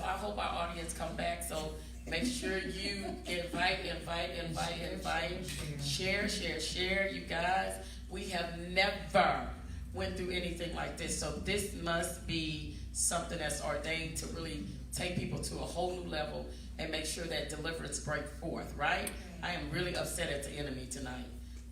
I hope our audience come back. So make sure you invite. Share, you guys. We have never went through anything like this. So this must be something that's ordained to really take people to a whole new level and make sure that deliverance break forth, right? I am really upset at the enemy tonight.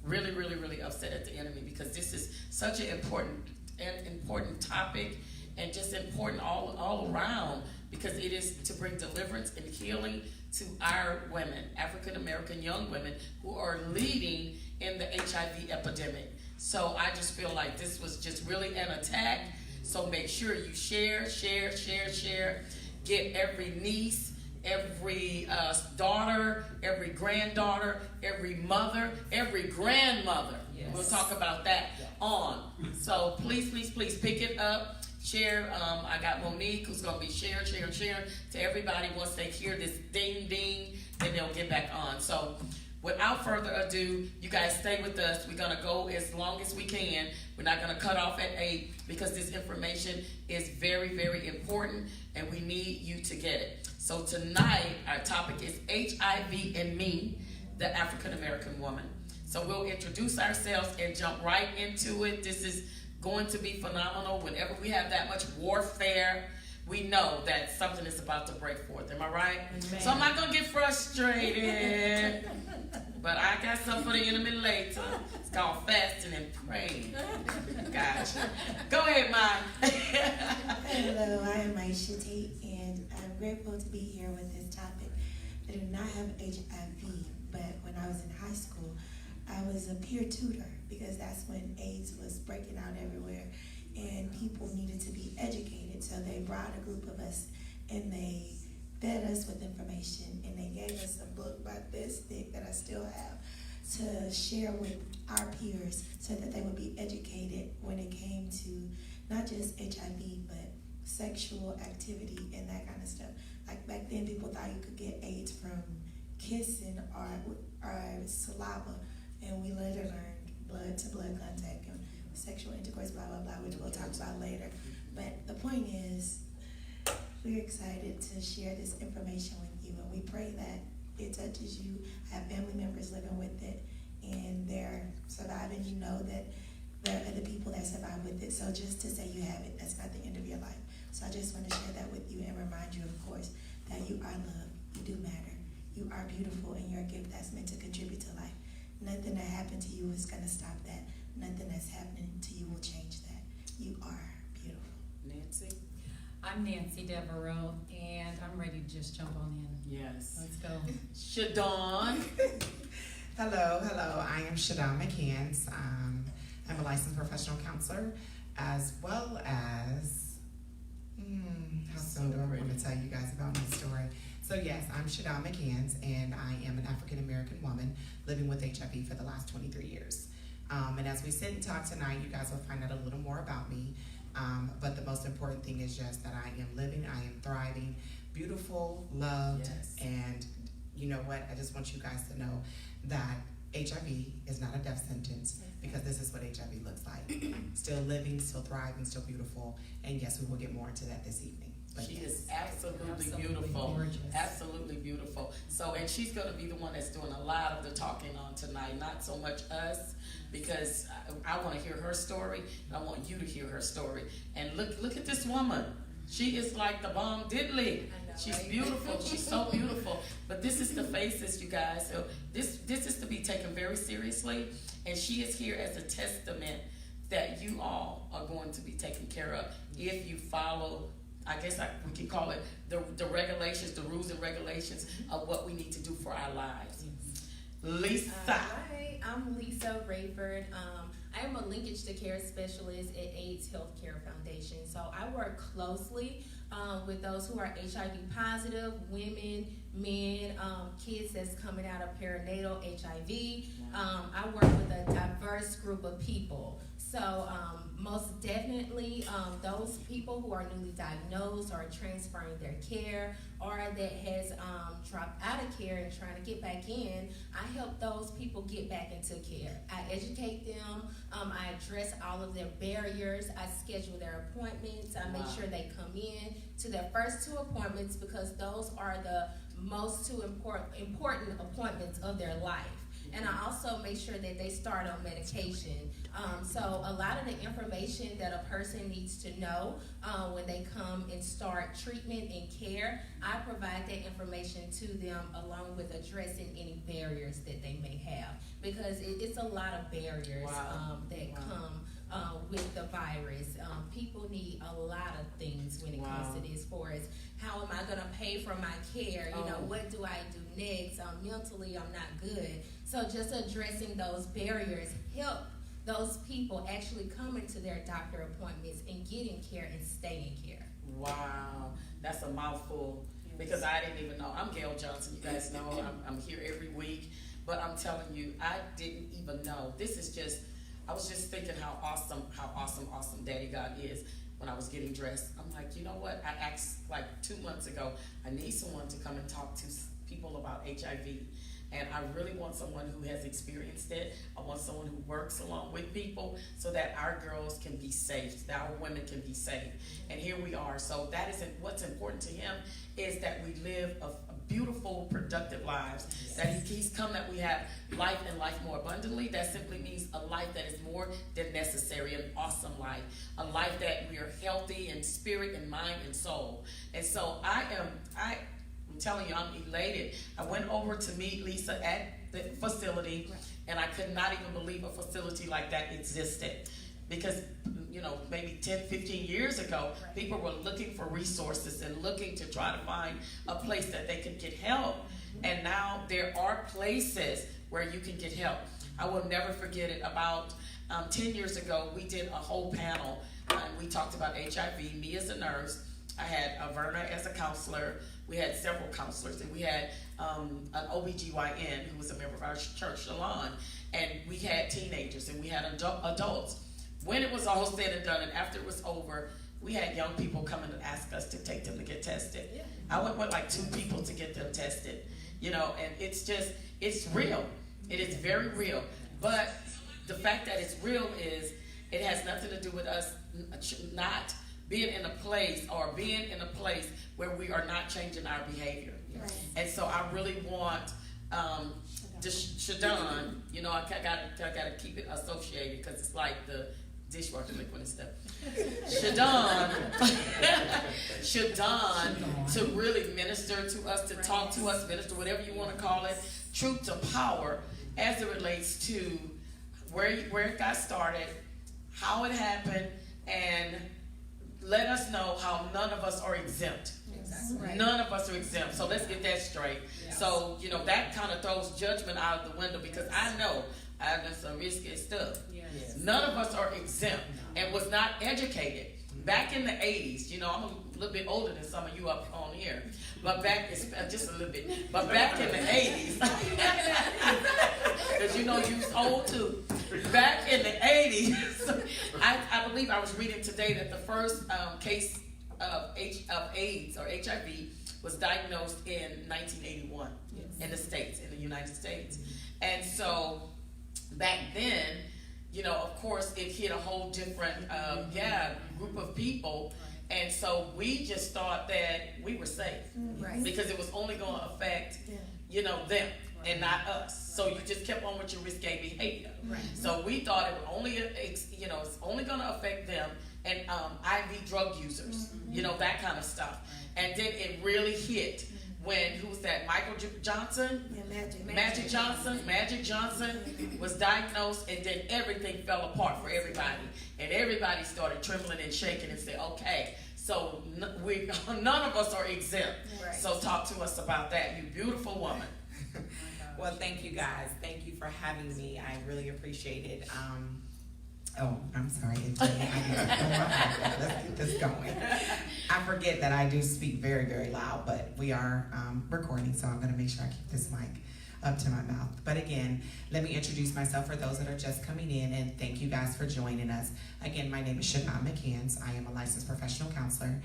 Really, really, really upset at the enemy because this is such an important topic and just important all around because it is to bring deliverance and healing to our women, African American young women who are leading in the HIV epidemic. So I just feel like this was just really an attack. So make sure you share. Get every niece, every daughter, every granddaughter, every mother, every grandmother. Yes. We'll talk about that on. So please pick it up. Share. I got Monique who's going to be sharing to everybody. Once they hear this ding, then they'll get back on. So without further ado, you guys stay with us. We're going to go as long as we can. We're not going to cut off at 8 because this information is very, very important and we need you to get it. So tonight, our topic is HIV and me, the African American woman. So we'll introduce ourselves and jump right into it. This is going to be phenomenal. Whenever we have that much warfare, we know that something is about to break forth. Am I right? Amen. So I'm not going to get frustrated. But I got something for the enemy later. It's called fasting and praying. Gotcha. Go ahead, Mom. Hello, I am Aisha Tate, and I'm grateful to be here with this topic. I do not have HIV, but when I was in high school, I was a peer tutor because that's when AIDS was breaking out everywhere, and people needed to be educated. So they brought a group of us, and they fed us with information, and they gave us a book about this thick that I still have to share with our peers so that they would be educated when it came to not just HIV, but sexual activity and that kind of stuff. Like back then, people thought you could get AIDS from kissing or saliva, and we later learned blood-to-blood contact and sexual intercourse, blah, blah, blah, which we'll talk about later. But the point is, we're excited to share this information with you, and we pray that it touches you. I have family members living with it, and they're surviving. You know that there are other people that survive with it. So just to say you have it, that's not the end of your life. So I just want to share that with you and remind you, of course, that you are loved. You do matter. You are beautiful, and you're a gift that's meant to contribute to life. Nothing that happened to you is going to stop that. Nothing that's happening to you will change that. You are beautiful. Nancy? I'm Nancy Devereaux, and I'm ready to just jump on in. Yes. Let's go. Shadon. Hello. I am Shadon McCants. I'm a licensed professional counselor, as well as, how soon do I want to tell you guys about my story? So yes, I'm Shadon McCants, and I am an African American woman living with HIV for the last 23 years. And as we sit and talk tonight, you guys will find out a little more about me. But the most important thing is just that I am living, I am thriving, beautiful, loved, yes. And you know what? I just want you guys to know that HIV is not a death sentence, because this is what HIV looks like. Still living, still thriving, still beautiful. And yes, we will get more into that this evening. But She yes. is absolutely beautiful. Gorgeous. Absolutely beautiful. So, and she's going to be the one that's doing a lot of the talking on tonight, not so much us, because I want to hear her story, and I want you to hear her story. And look at this woman. She is like the bomb diddly. She's beautiful. She's so beautiful. But this is the faces, you guys. So this is to be taken very seriously. And she is here as a testament that you all are going to be taken care of if you follow, I guess we can call it the regulations, the rules and regulations of what we need to do for our lives. Lisa. Hi, I'm Lisa Rayford. I am a linkage to care specialist at AIDS Healthcare Foundation. So I work closely with those who are HIV positive, women, men, kids that's coming out of perinatal HIV. I work with a diverse group of people. So most definitely those people who are newly diagnosed or transferring their care, or that has dropped out of care and trying to get back in, I help those people get back into care. I educate them, I address all of their barriers, I schedule their appointments, I make sure they come in to their first 2 appointments because those are the most 2 important appointments of their life. And I also make sure that they start on medication. So a lot of the information that a person needs to know when they come and start treatment and care, I provide that information to them along with addressing any barriers that they may have. Because it's a lot of barriers that come with the virus. People need a lot of things when it comes to this, for as how am I going to pay for my care? You know, what do I do next? Mentally, I'm not good. So just addressing those barriers help those people actually coming to their doctor appointments and getting care and staying care. Wow, that's a mouthful, because I didn't even know. I'm Gail Johnson, you guys know. I'm here every week, but I'm telling you, I didn't even know. This is just, I was just thinking how awesome Daddy God is. When I was getting dressed, I'm like, you know what? I asked like 2 months ago, I need someone to come and talk to people about HIV. And I really want someone who has experienced it. I want someone who works along with people so that our girls can be safe, that our women can be safe. And here we are. So that isn't what's important to him, is that we live a beautiful, productive lives. Yes. That he's come that we have life and life more abundantly. That simply means a life that is more than necessary, an awesome life. A life that we are healthy in spirit and mind and soul. And so I'm telling you, I'm elated. I went over to meet Lisa at the facility, and I could not even believe a facility like that existed. Because, you know, maybe 10, 15 years ago, people were looking for resources and looking to try to find a place that they could get help. And now there are places where you can get help. I will never forget it. About 10 years ago, we did a whole panel. And we talked about HIV, me as a nurse. I had Verna as a counselor. We had several counselors, and we had an OBGYN who was a member of our church, Shalon, and we had teenagers, and we had adults. When it was all said and done, and after it was over, we had young people coming to ask us to take them to get tested. Yeah. I went with like 2 people to get them tested, you know, and it's real. It is very real. But the fact that it's real is it has nothing to do with us not being in a place where we are not changing our behavior. Right. And so I really want Shadon, you know, I gotta keep it associated because it's like the dishwasher liquid and stuff. Shadon to really minister to us, to talk to us, minister, whatever you want to call it, truth to power as it relates to where it got started, how it happened, and let us know how none of us are exempt. Exactly. None of us are exempt. So let's get that straight. Yes. So, you know, that kind of throws judgment out of the window because I know I've done some risky stuff. Yes. None of us are exempt and was not educated. Back in the 80s, you know, I'm a little bit older than some of you up on here, but just a little bit. But back in the 80s, because you know you're old too. Back in the 80s, I believe I was reading today that the first case of AIDS or HIV was diagnosed in 1981 in the States, in the United States. And so back then, you know, of course, it hit a whole different group of people. And so we just thought that we were safe because it was only going to affect, you know, them and not us. So you just kept on with your risque behavior. Right. So we thought it would only, you know, it's only going to affect them and IV drug users, you know, that kind of stuff. And then it really hit when, who's that, Michael Johnson? Yeah, Magic Johnson was diagnosed, and then everything fell apart for everybody. And everybody started trembling and shaking and said, okay, so none of us are exempt. Right. So talk to us about that, you beautiful woman. Well, thank you guys. Thank you for having me. I really appreciate it. I'm sorry. Let's get this going. I forget that I do speak very, very loud, but we are recording, so I'm going to make sure I keep this mic up to my mouth. But again, let me introduce myself for those that are just coming in, and thank you guys for joining us. Again, my name is Shadon McCanns. I am a licensed professional counselor,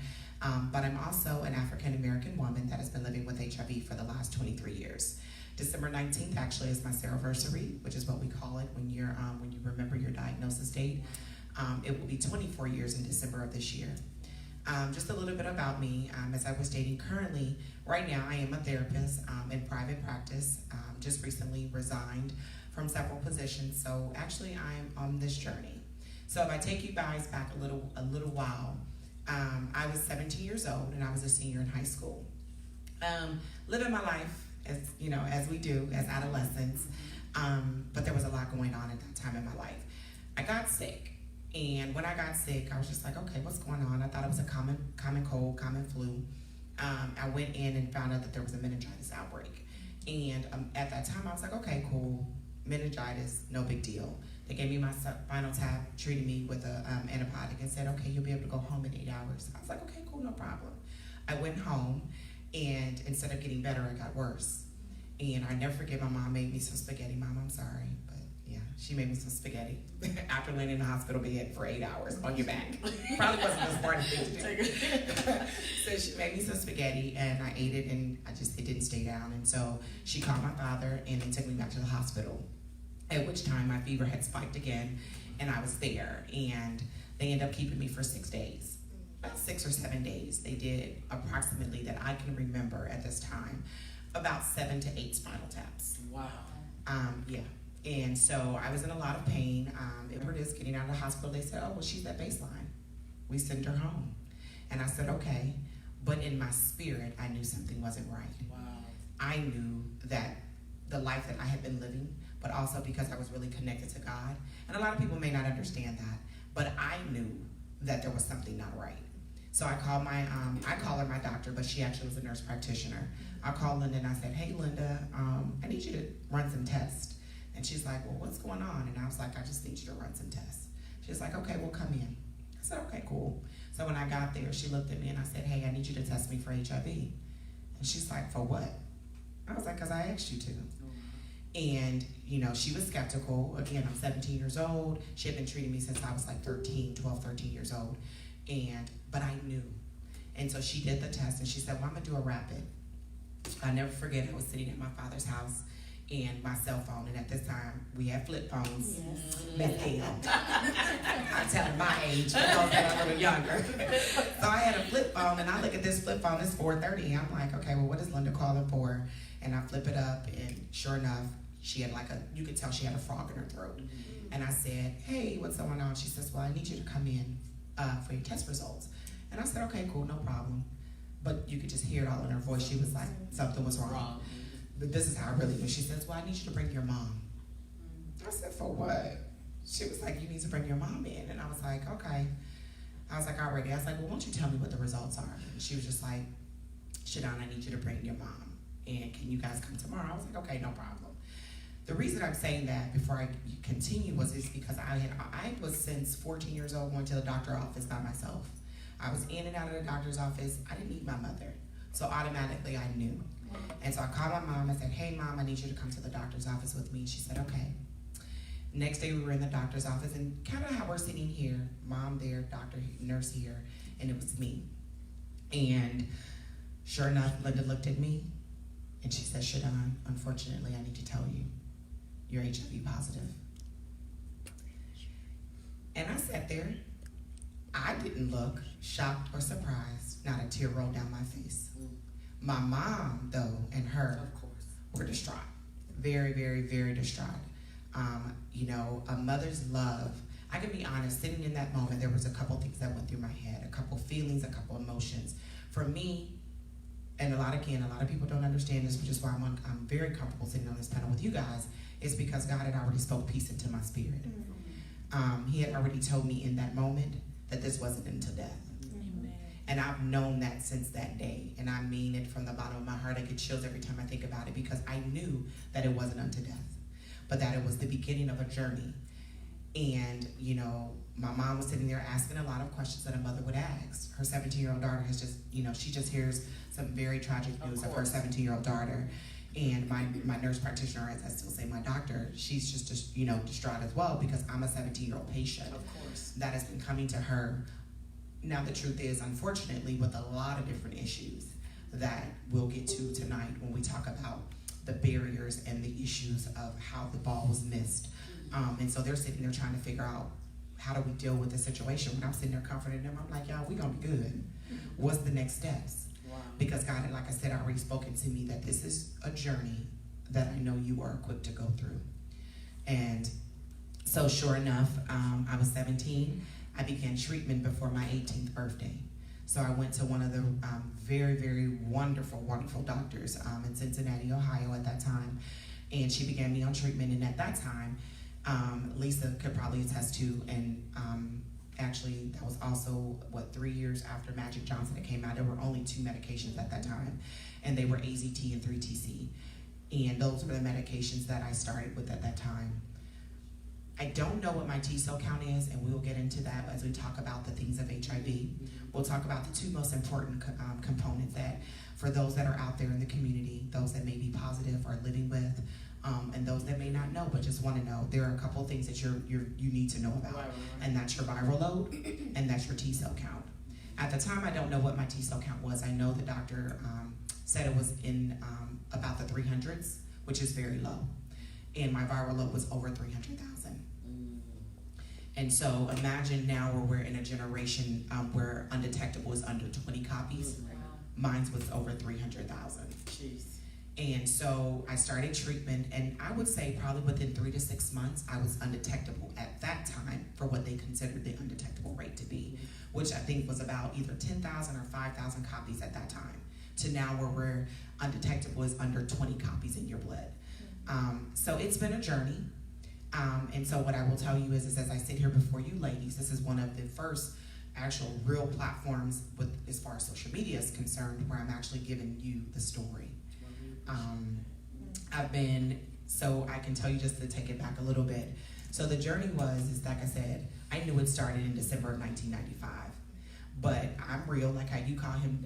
but I'm also an African-American woman that has been living with HIV for the last 23 years. December 19th actually is my Seroversary, which is what we call it when you remember your diagnosis date. It will be 24 years in December of this year. Just a little bit about me. As I was stating, currently, right now, I am a therapist in private practice. Just recently resigned from several positions, so actually I'm on this journey. So if I take you guys back a little while, I was 17 years old and I was a senior in high school. Living my life as we do as adolescents, but there was a lot going on at that time in my life. I got sick, and when I got sick, I was just like, okay, what's going on? I thought it was a common cold, common flu. I went in and found out that there was a meningitis outbreak, and at that time I was like, okay, cool, meningitis, no big deal. They gave me my spinal tap, treated me with a antibiotic, and said, okay, you'll be able to go home in 8 hours. I was like, okay, cool, no problem. I went home, and instead of getting better, it got worse. And I never forget, my mom made me some spaghetti. Mom, I'm sorry, but yeah, she made me some spaghetti after laying in the hospital bed for 8 hours on your back. Probably wasn't the smartest thing to do. So she made me some spaghetti, and I ate it, and it didn't stay down. And so she called my father, and they took me back to the hospital. At which time my fever had spiked again, and I was there, and they ended up keeping me for 6 days. About 6 or 7 days. They did approximately, that I can remember at this time, about 7 to 8 spinal taps. Wow. Yeah. And so I was in a lot of pain. It was getting out of the hospital. They said, oh, well, she's at baseline. We sent her home. And I said, okay. But in my spirit, I knew something wasn't right. Wow. I knew that the life that I had been living, but also because I was really connected to God. And a lot of people may not understand that, but I knew that there was something not right. So I called I call her my doctor, but she actually was a nurse practitioner. I called Linda and I said, hey, Linda, I need you to run some tests. And she's like, well, what's going on? And I was like, I just need you to run some tests. She's like, okay, well, come in. I said, okay, cool. So when I got there, she looked at me and I said, hey, I need you to test me for HIV. And she's like, for what? I was like, because I asked you to. And, she was skeptical. Again, I'm 17 years old. She had been treating me since I was like 13 years old. But I knew. And so she did the test, and she said, well, I'm going to do a rapid. I'll never forget, I was sitting at my father's house, and my cell phone, and at this time, we had flip phones. Yes. I'm telling my age, for those that are a little younger. So I had a flip phone, and I look at this flip phone, it's 4:30. I'm like, okay, well, what is Linda calling for? And I flip it up, and sure enough, she had you could tell she had a frog in her throat. And I said, hey, what's going on? She says, well, I need you to come in for your test results. And I said, okay, cool, no problem. But you could just hear it all in her voice. She was like, something was wrong. But this is how I really knew. She says, well, I need you to bring your mom. I said, for what? She was like, you need to bring your mom in. And I was like, okay. I was like, already. I was like, well, won't you tell me what the results are? And she was just like, Shadon, I need you to bring your mom. And can you guys come tomorrow? I was like, okay, no problem. The reason I'm saying that before I continue is because I was since 14 years old going to the doctor's office by myself. I was in and out of the doctor's office. I didn't meet my mother. So automatically I knew. And so I called my mom and said, hey, Mom, I need you to come to the doctor's office with me. She said, okay. Next day we were in the doctor's office, and kind of how we're sitting here, mom there, doctor, nurse here, and it was me. And sure enough, Linda looked at me, and she said, Shadon, unfortunately, I need to tell you, you're HIV positive. And I sat there. I didn't look shocked or surprised. Not a tear rolled down my face. My mom, though, and her were distraught. Very, very, very distraught. A mother's love. I can be honest, sitting in that moment, there was a couple things that went through my head, a couple feelings, a couple emotions. For me, and a lot of people don't understand this, which is why I'm very comfortable sitting on this panel with you guys, is because God had already spoke peace into my spirit. He had already told me in that moment that this wasn't until death. Amen. And I've known that since that day. And I mean it from the bottom of my heart. I get chills every time I think about it, because I knew that it wasn't unto death, but that it was the beginning of a journey. And, my mom was sitting there asking a lot of questions that a mother would ask. Her 17-year-old daughter has just, she just hears some very tragic news of her 17-year-old daughter. And my nurse practitioner, as I still say, my doctor, she's just distraught as well, because I'm a 17-year-old patient. Of course. That has been coming to her. Now, the truth is, unfortunately, with a lot of different issues that we'll get to tonight when we talk about the barriers and the issues of how the ball was missed. And so they're sitting there trying to figure out, how do we deal with the situation? When I'm sitting there comforting them, I'm like, y'all, we gonna be good. What's the next steps? Wow. Because God had, like I said, already spoken to me that this is a journey that I know you are equipped to go through. And so sure enough, I was 17. I began treatment before my 18th birthday. So I went to one of the very, very wonderful, wonderful doctors in Cincinnati, Ohio at that time. And she began me on treatment. And at that time, Lisa could probably attest to, and actually that was also, 3 years after Magic Johnson had came out. There were only 2 medications at that time, and they were AZT and 3-TC. And those were the medications that I started with at that time. I don't know what my T-cell count is, and we'll get into that as we talk about the things of HIV. We'll talk about the 2 most important components that, for those that are out there in the community, those that may be positive or living with, and those that may not know but just want to know. There are a couple of things that you need to know about, and that's your viral load, and that's your T-cell count. At the time, I don't know what my T-cell count was. I know the doctor said it was in about the 300s, which is very low, and my viral load was over 300,000. And so imagine now where we're in a generation where undetectable is under 20 copies. Mine was over 300,000. Jeez. And so I started treatment, and I would say probably within 3 to 6 months, I was undetectable at that time for what they considered the undetectable rate to be, which I think was about either 10,000 or 5,000 copies at that time, to now where we're undetectable is under 20 copies in your blood. So it's been a journey. And so what I will tell you is as I sit here before you ladies, this is one of the first actual real platforms with as far as social media is concerned where I'm actually giving you the story. So I can tell you just to take it back a little bit. So the journey is like I said, I knew it started in December of 1995. But I'm real, like how you call him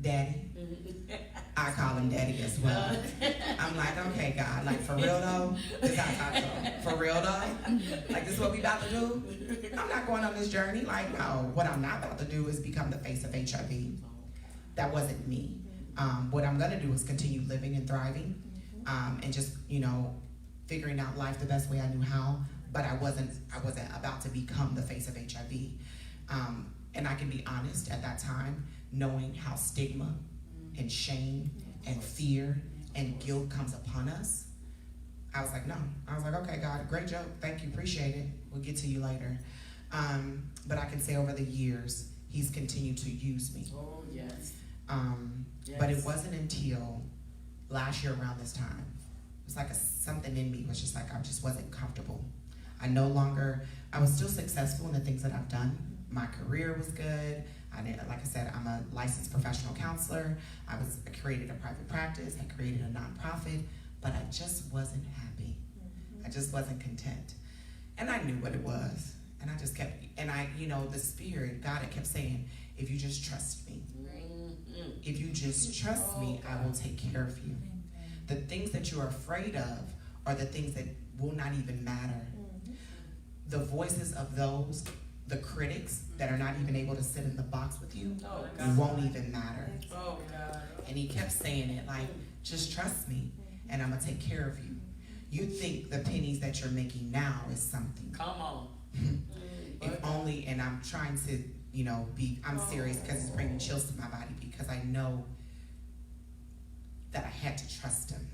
daddy. I call him daddy as well. I'm like, okay, God, like for real though? This is how I talk to him. For real though? Like this is what we about to do? I'm not going on this journey. Like, no, what I'm not about to do is become the face of HIV. That wasn't me. What I'm gonna do is continue living and thriving, and just, figuring out life the best way I knew how, but I wasn't about to become the face of HIV. And I can be honest, at that time, knowing how stigma and shame and fear and guilt comes upon us, I was like, no. I was like, okay, God, great joke. Thank you, appreciate it. We'll get to you later. But I can say over the years, he's continued to use me. Oh, yes. But it wasn't until last year around this time, it was like something in me was just like, I just wasn't comfortable. I was still successful in the things that I've done. My career was good. Like I said, I'm a licensed professional counselor. I created a private practice. I created a nonprofit, but I just wasn't happy. I just wasn't content. And I knew what it was. And I just kept, the Spirit, God, I kept saying, if you just trust me, if you just trust me, I will take care of you. The things that you're afraid of are the things that will not even matter. The voices of the critics that are not even able to sit in the box with you, won't even matter. Oh, God. And he kept saying it like, just trust me and I'm going to take care of you. You think the pennies that you're making now is something. Come on. If only, and I'm trying to, I'm serious because it's bringing chills to my body because I know that I had to trust him.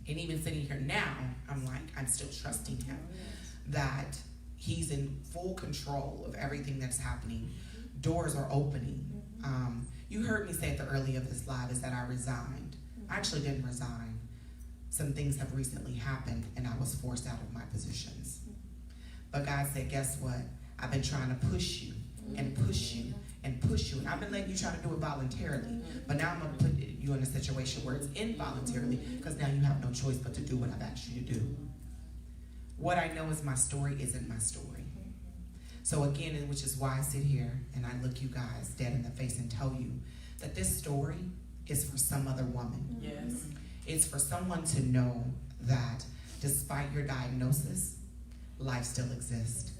And even sitting here now, I'm like, I'm still trusting him that he's in full control of everything that's happening. Doors are opening. You heard me say at the early of this live is that I resigned. I actually didn't resign. Some things have recently happened and I was forced out of my positions. But God said, guess what? I've been trying to push you and push you and push you. And I've been letting you try to do it voluntarily. But now I'm going to put you in a situation where it's involuntarily because now you have no choice but to do what I've asked you to do. What I know is my story isn't my story. So again, which is why I sit here and I look you guys dead in the face and tell you that this story is for some other woman. Yes. It's for someone to know that despite your diagnosis, life still exists.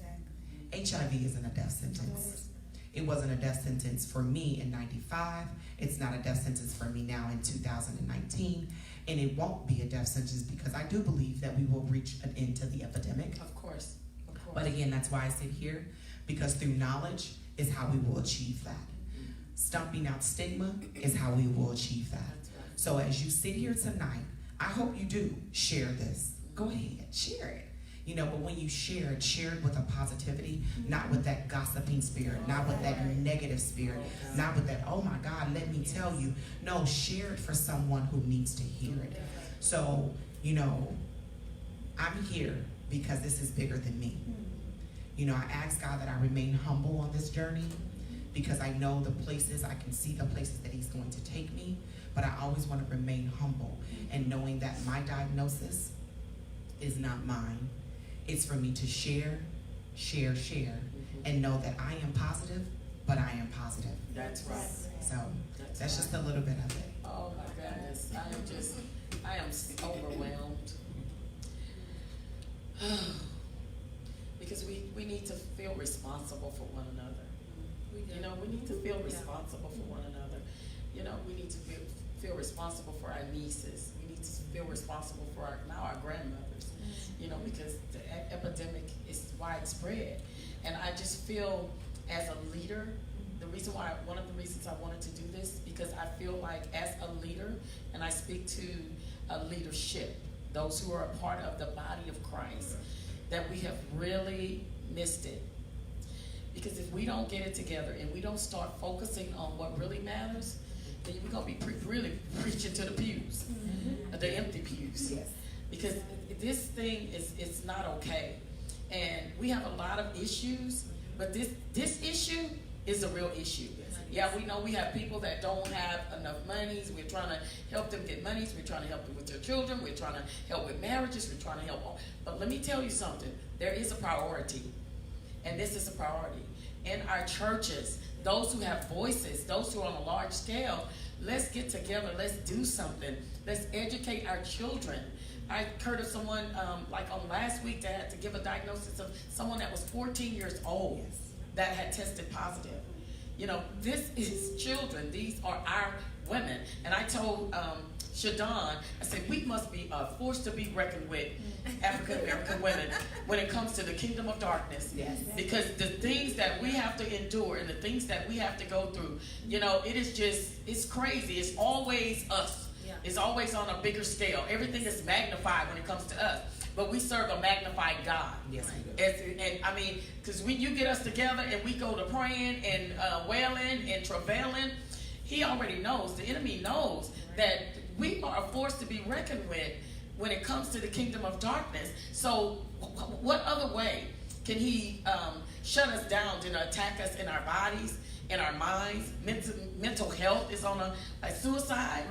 HIV isn't a death sentence. It wasn't a death sentence for me in 95. It's not a death sentence for me now in 2019. And it won't be a death sentence because I do believe that we will reach an end to the epidemic. Of course. But again, that's why I sit here, because through knowledge is how we will achieve that. Stomping out stigma is how we will achieve that. So as you sit here tonight, I hope you do share this. Go ahead, share it. You know, but when you share it with a positivity, not with that gossiping spirit, not with that negative spirit, not with that, oh my God, let me tell you. No, share it for someone who needs to hear it. So, you know, I'm here because this is bigger than me. You know, I ask God that I remain humble on this journey because I know the places, I can see the places that he's going to take me, but I always want to remain humble and knowing that my diagnosis is not mine. It's for me to share, and know that I am positive, but I am positive. That's right. So that's just a little bit of it. Oh my goodness, I am overwhelmed. Because we need to feel responsible for one another. You know, we need to feel responsible for one another. You know, we need to feel responsible for our nieces. We need to feel responsible for our grandmothers. You know, because the epidemic is widespread. And I just feel as a leader, one of the reasons I wanted to do this, because I feel like as a leader, and I speak to a leadership, those who are a part of the body of Christ, that we have really missed it. Because if we don't get it together and we don't start focusing on what really matters, then we're going to be really preaching to the pews, the empty pews. Yes. Because this thing is not okay. And we have a lot of issues, but this issue is a real issue. Yeah, we know we have people that don't have enough monies. We're trying to help them get monies. We're trying to help them with their children. We're trying to help with marriages. We're trying to help all. But let me tell you something. There is a priority. And this is a priority. In our churches, those who have voices, those who are on a large scale, let's get together. Let's do something. Let's educate our children. I heard of someone, like on last week, that had to give a diagnosis of someone that was 14 years old that had tested positive. You know, this is children. These are our women. And I told Shadon, I said, we must be a force to be reckoned with, African American women, when it comes to the kingdom of darkness. Yes. Because the things that we have to endure and the things that we have to go through, you know, it is just, it's crazy. It's always us. Yeah. It's always on a bigger scale. Everything is magnified when it comes to us. But we serve a magnified God. Yes, we do. And I mean, because when you get us together and we go to praying and wailing and travailing, he already knows, the enemy knows that we are a force to be reckoned with when it comes to the kingdom of darkness. So what other way can he shut us down to attack us in our bodies, in our minds? Mental health is on a suicide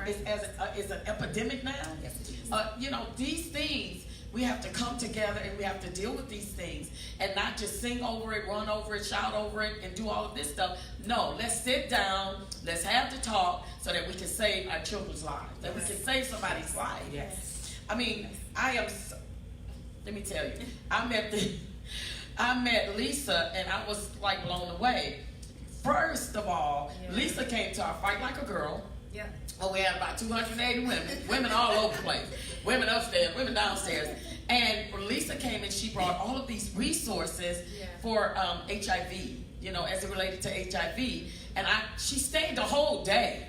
is an epidemic now. Yes, it is. You know, these things, we have to come together and we have to deal with these things and not just sing over it, run over it, shout over it, and do all of this stuff. No, let's sit down, let's have the talk so that we can save our children's lives, that we can save somebody's life. Yes. I mean, let me tell you, I met Lisa and I was like blown away. First of all, Lisa came to our Fight Like a Girl. Yeah. Oh, we had about 280 women all over the place. Women upstairs, women downstairs. And Lisa came and she brought all of these resources for HIV, you know, as it related to HIV. And she stayed the whole day.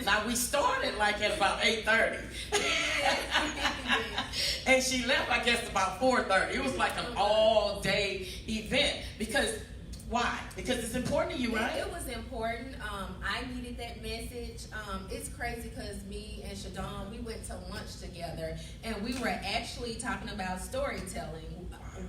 Now, we started like at about 8:30. And she left, I guess, about 4:30. It was like an all-day event. Because why? Because it's important to you, right? It was important. I needed that message. It's crazy because me and Shadon, we went to lunch together, and we were actually talking about storytelling.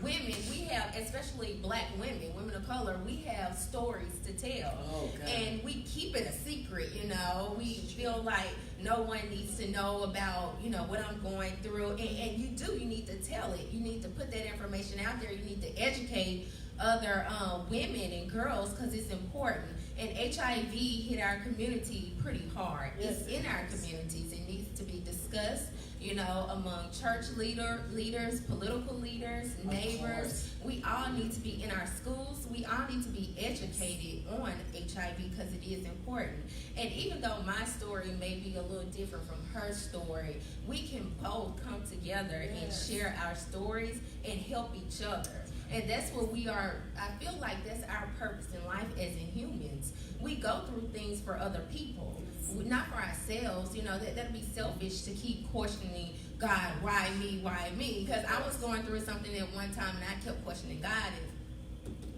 Women, we have, especially black women of color, we have stories to tell. Oh, and we keep it a secret, you know. We feel like no one needs to know about, you know, what I'm going through. And you do, you need to tell it. You need to put that information out there. You need to educate other women and girls because it's important. And HIV hit our community pretty hard. It's in our communities. It needs to be discussed, you know, among church leaders, political leaders, neighbors. We all need to be in our schools. We all need to be educated on HIV because it is important. And even though my story may be a little different from her story, we can both come together and share our stories and help each other. And that's what we are, I feel like that's our purpose in life as in humans. We go through things for other people, not for ourselves. You know, that'd be selfish to keep questioning God, why me, why me? Because I was going through something at one time and I kept questioning God, and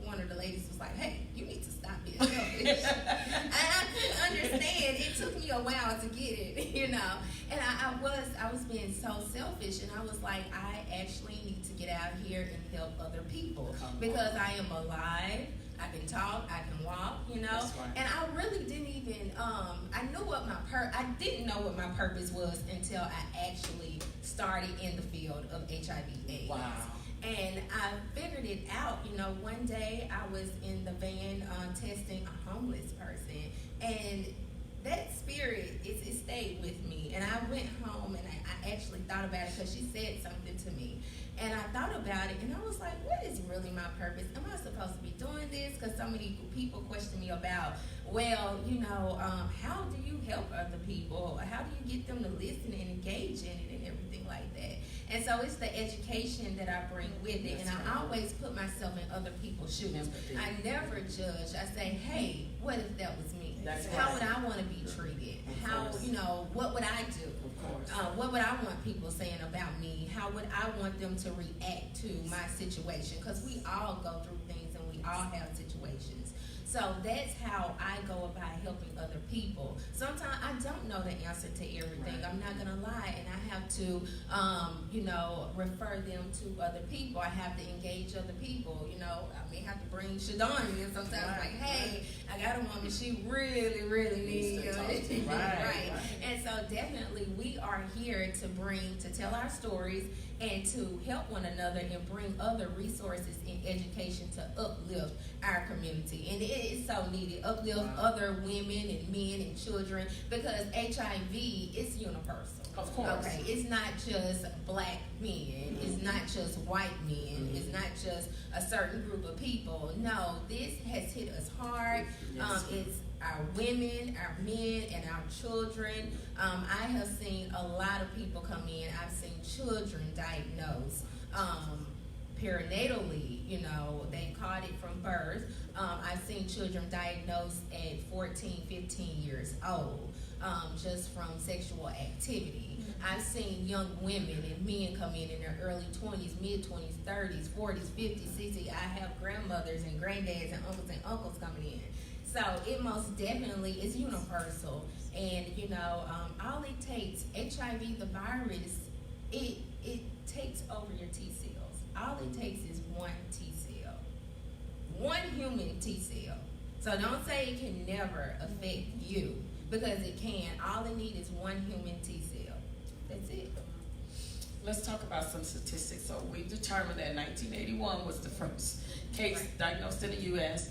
one of the ladies was like, hey, you need to stop being selfish. And I couldn't understand. It took me a while to get it, you know. And I was being so selfish, and I was like, I actually need to get out here and help other people because I am alive. I can talk, I can walk, you know. That's right. And I really didn't even, I knew what I didn't know what my purpose was until I actually started in the field of HIV/AIDS. Wow. And I figured it out, you know. One day I was in the van testing a homeless person, and that spirit, it stayed with me. And I went home and I actually thought about it because she said something to me. And I thought about it, and I was like, what is really my purpose? Am I supposed to be doing this? Because so many people question me about, well, you know, how do you help other people? How do you get them to listen and engage in it and everything like that? And so it's the education that I bring with it. And I always put myself in other people's shoes. I never judge. I say, hey, what if that was me? How would I want to be treated? How, you know, what would I do? What would I want people saying about me? How would I want them to react to my situation? Because we all go through things and we all have situations. So that's how I go about helping other people. Sometimes I don't know the answer to everything. I'm not going to lie. And I have to, you know, refer them to other people. I have to engage other people. You know, I may have to bring Shadon in sometimes. Like, hey, I got a woman. She really, really needs you. Right. And so definitely we are here to tell our stories and to help one another and bring other resources in education to uplift our community. And it is so needed, uplift other women and men and children, because HIV is universal. Of course. Okay, it's not just black men, it's not just white men, it's not just a certain group of people. No, this has hit us hard. It's our women, our men, and our children. I have seen a lot of people come in. I've seen children diagnosed perinatally, you know, they caught it from birth. I've seen children diagnosed at 14, 15 years old, just from sexual activity. I've seen young women and men come in their early 20s, mid-20s, 30s, 40s, 50s, 60s. I have grandmothers and granddads and uncles coming in. So it most definitely is universal. And, you know, all it takes, HIV, the virus, it takes over your T cells. All it takes is one T cell. One human T cell. So don't say it can never affect you, because it can. All it needs is one human T cell. That's it. Let's talk about some statistics. So we determined that 1981 was the first case diagnosed in the U.S.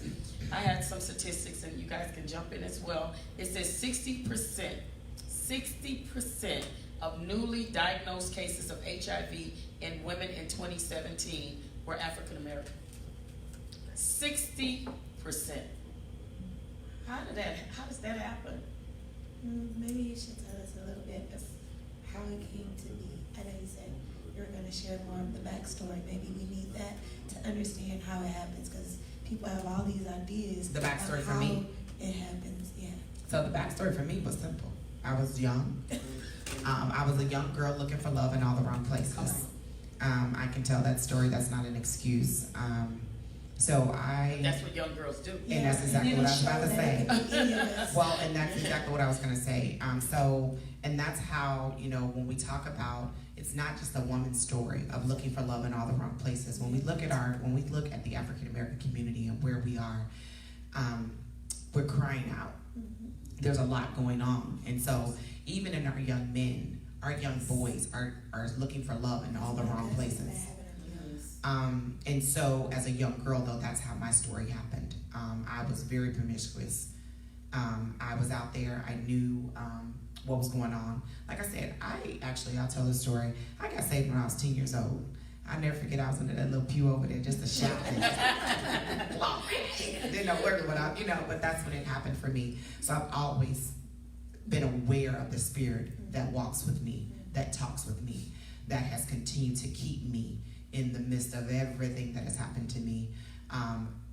I had some statistics, and you guys can jump in as well. It says 60% of newly diagnosed cases of HIV in women in 2017 were African American. 60%. How does that happen? Maybe you should tell us a little bit of how it came to be. I know you said you were going to share more of the backstory. Maybe we need that to understand how it happens, because people have all these ideas. The backstory of for how me? It happens, yeah. So the backstory for me was simple. I was young. I was a young girl looking for love in all the wrong places. I can tell that story. That's not an excuse. That's what young girls do. And that's exactly what I was about to say. Yes. Well, and that's exactly what I was going to say. And that's how, you know, when we talk about, it's not just a woman's story of looking for love in all the wrong places. When we look at the African American community and where we are, we're crying out. There's a lot going on. And so even in our young men, our young boys are looking for love in all the wrong places. And so as a young girl, though, that's how my story happened. I was very promiscuous. I was out there. I knew what was going on. Like I said, I'll tell the story. I got saved when I was 10 years old. I'll never forget, I was under that little pew over there just to shout. Didn't know where it went out, but that's when it happened for me. So I've always been aware of the spirit that walks with me, that talks with me, that has continued to keep me in the midst of everything that has happened to me.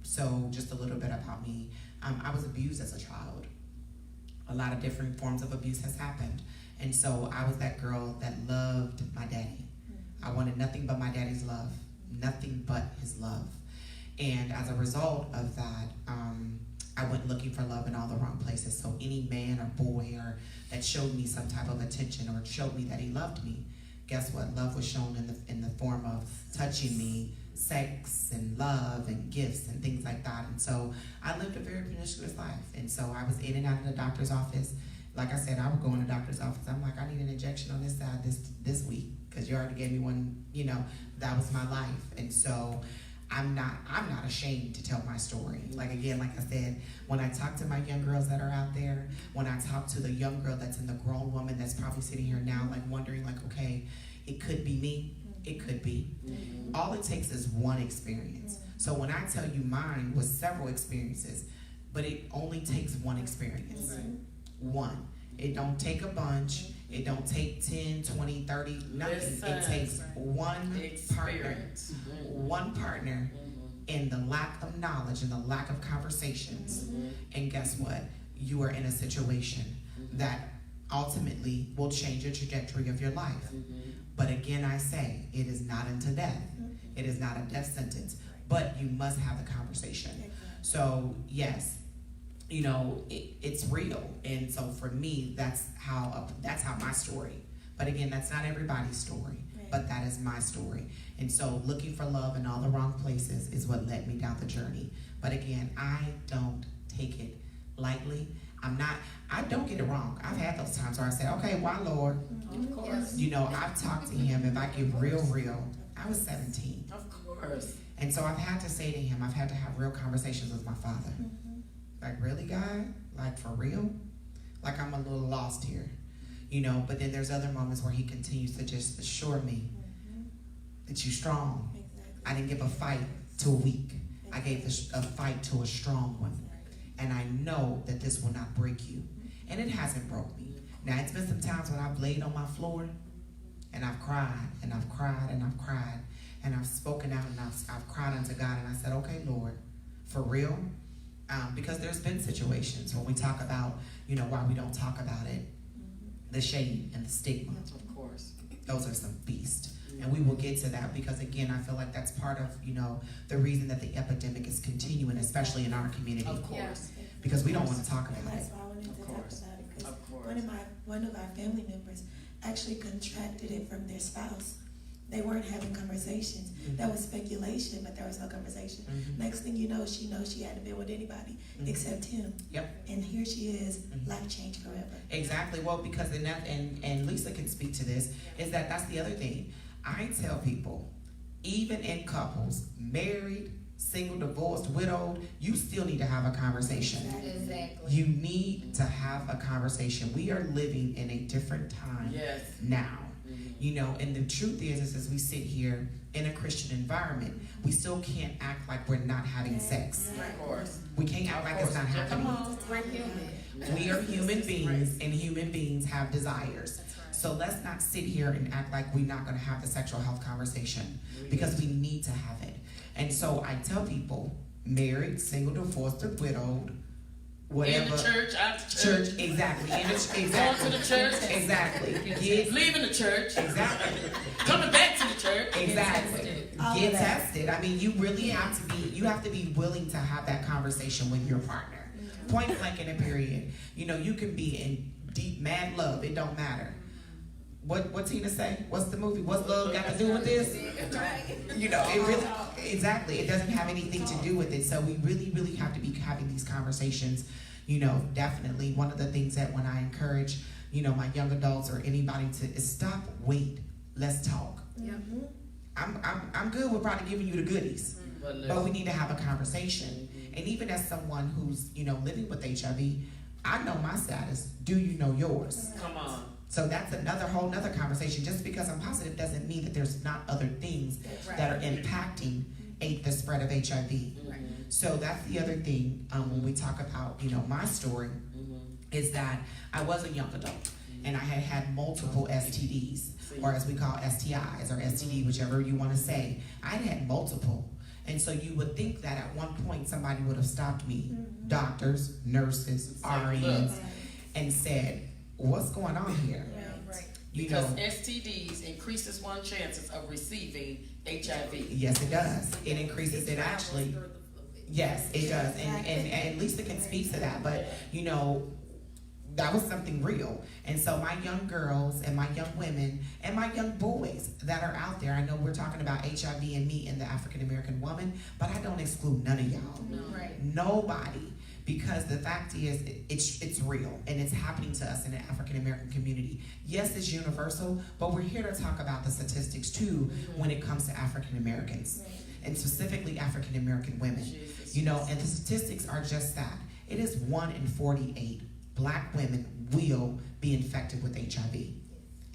So just a little bit about me. I was abused as a child. A lot of different forms of abuse has happened. And so I was that girl that loved my daddy. I wanted nothing but my daddy's love, nothing but his love. And as a result of that, I went looking for love in all the wrong places. So any man or boy or that showed me some type of attention or showed me that he loved me, guess what? Love was shown in the form of touching me, sex and love and gifts and things like that. And so I lived a very promiscuous life. And so I was in and out of the doctor's office. Like I said, I would go in the doctor's office. I'm like, I need an injection on this side this week because you already gave me one. You know, that was my life. And so I'm not ashamed to tell my story. Like again, like I said, when I talk to my young girls that are out there, when I talk to the young girl that's in the grown woman that's probably sitting here now, like wondering, like, okay, it could be me. It could be. All it takes is one experience. So when I tell you mine was several experiences, but it only takes one experience. One. It don't take a bunch. It don't take 10, 20, 30, nothing. It takes one partner. One partner in the lack of knowledge and the lack of conversations. And guess what? You are in a situation that ultimately will change the trajectory of your life. But again, I say, it is not unto death. It is not a death sentence. But you must have the conversation. So, yes, you know, it's real. And so for me, that's how my story. But again, that's not everybody's story. But that is my story. And so looking for love in all the wrong places is what led me down the journey. But again, I don't take it lightly. I don't get it wrong. I've had those times where I said, okay, why, Lord? Of course. You know, I've talked to him. If I get real, I was 17. Of course. And so I've had to say to him, I've had to have real conversations with my father. Like, really, God? Like, for real? Like, I'm a little lost here. You know, but then there's other moments where he continues to just assure me that you're strong. I didn't give a fight to a weak. I gave a fight to a strong one. And I know that this will not break you. And it hasn't broke me. Now, it's been some times when I've laid on my floor and I've cried and I've cried and I've cried and I've spoken out and I've cried unto God and I said, okay, Lord, for real? Because there's been situations when we talk about, you know, why we don't talk about it, the shame and the stigma. Of course. Those are some beasts. And we will get to that because, again, I feel like that's part of, you know, the reason that the epidemic is continuing, especially in our community. Of course. Because we don't want to talk And about it. that's why I wanted to talk about it, because Of course. one of our family members actually contracted it from their spouse. They weren't having conversations. That was speculation, but there was no conversation. Next thing you know she hadn't been with anybody except him. Yep. And here she is, life changed forever. Exactly. Well, because and Lisa can speak to this, is that's the other thing. I tell people, even in couples, married, single, divorced, widowed, you still need to have a conversation. Exactly. You need to have a conversation. We are living in a different time now. You know, and the truth is as we sit here in a Christian environment, we still can't act like we're not having sex. Of course. We can't act like it's not happening. We're human. We are human beings, and human beings have desires. So let's not sit here and act like we're not going to have the sexual health conversation, because we need to have it. And so I tell people, married, single, divorced, or widowed, whatever. In the church, out the Church, exactly. Exactly. Going to the church. Exactly. Leaving the church. Exactly. Coming back to the church. Exactly. Get tested. I mean, you really have to be willing to have that conversation with your partner. Point blank in a period. You know, you can be in deep, mad love. It don't matter. What Tina say? What's the movie? What's love got to do with this? You know, it really, exactly. It doesn't have anything to do with it. So we really, really have to be having these conversations. You know, definitely one of the things that when I encourage, you know, my young adults or anybody to is stop, wait, let's talk. I'm good with probably giving you the goodies, but we need to have a conversation. And even as someone who's, you know, living with HIV, I know my status. Do you know yours? Come on. So that's whole nother conversation. Just because I'm positive doesn't mean that there's not other things that are impacting the spread of HIV. So that's the other thing when we talk about, you know, my story, is that I was a young adult. and I had multiple STDs, or as we call STIs or STD, whichever you want to say. I had multiple. And so you would think that at one point somebody would have stopped me, doctors, nurses, RNs, and said, what's going on here? Right. You Because know, STDs increases one's chances of receiving HIV. yes, it does. It increases it actually. Yes, it does. And Lisa can speak to that. But, you know, that was something real. And so my young girls and my young women and my young boys that are out there, I know we're talking about HIV and me and the African American woman, but I don't exclude none of y'all. Right. Nobody. Because the fact is, it's real, and it's happening to us in the African American community. Yes, it's universal, but we're here to talk about the statistics too when it comes to African Americans, and specifically African American women. Jesus. You know, and the statistics are just that. It is 1 in 48 Black women will be infected with HIV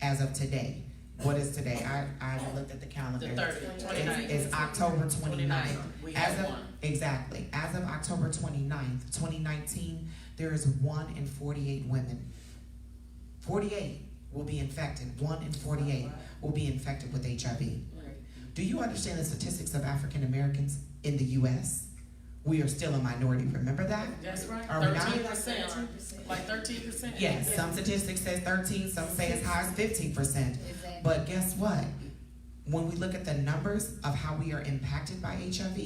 as of today. What is today? I looked at the calendar. The 30th, 29th. It's October 29th. We As have of, one. exactly. As of October 29th, 2019, there is 1 in 48 women. 48 will be infected. 1 in 48 will be infected with HIV. Right. Do you understand the statistics of African Americans in the U.S.? We are still a minority. Remember that? That's right. Are we not? 13%. Like 13%. Yes. Some statistics say 13. Some say as high as 15%. Exactly. But guess what? When we look at the numbers of how we are impacted by HIV,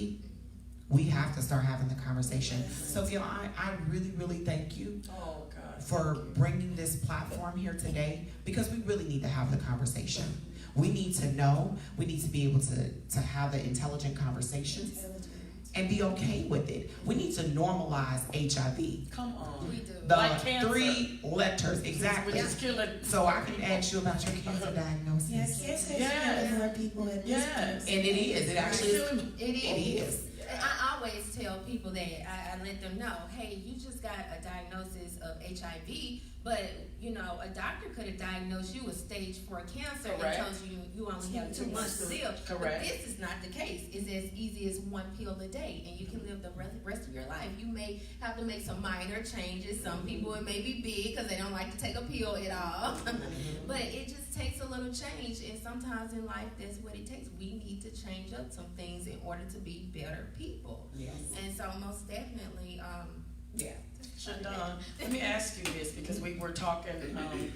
we have to start having the conversation. So, Gil, I really, really thank you Oh, God. for bringing this platform here today, because we really need to have the conversation. We need to know, we need to be able to have the intelligent conversations and be okay with it. We need to normalize HIV. Come on. We do. The Like cancer. 3 letters, exactly. Which is killing. So I can ask you about your cancer diagnosis. Yeah, cancer is Yes. killing more people at this Yes. point. And it is. It actually is. It is. It is. I always tell people that I let them know, hey, you just got a diagnosis of HIV, but you know, a doctor could have diagnosed you with stage 4 cancer Correct. and told you only have 2 months to live. Correct. But this is not the case. It's as easy as 1 pill a day, and you can live the rest of your life. You may have to make some minor changes. Some people it may be big because they don't like to take a pill at all. But it just takes a little change, and sometimes in life that's what it takes. We need to change up some things in order to be better people. Yes. And so most definitely, yeah. Shadon, let me ask you this, because we were talking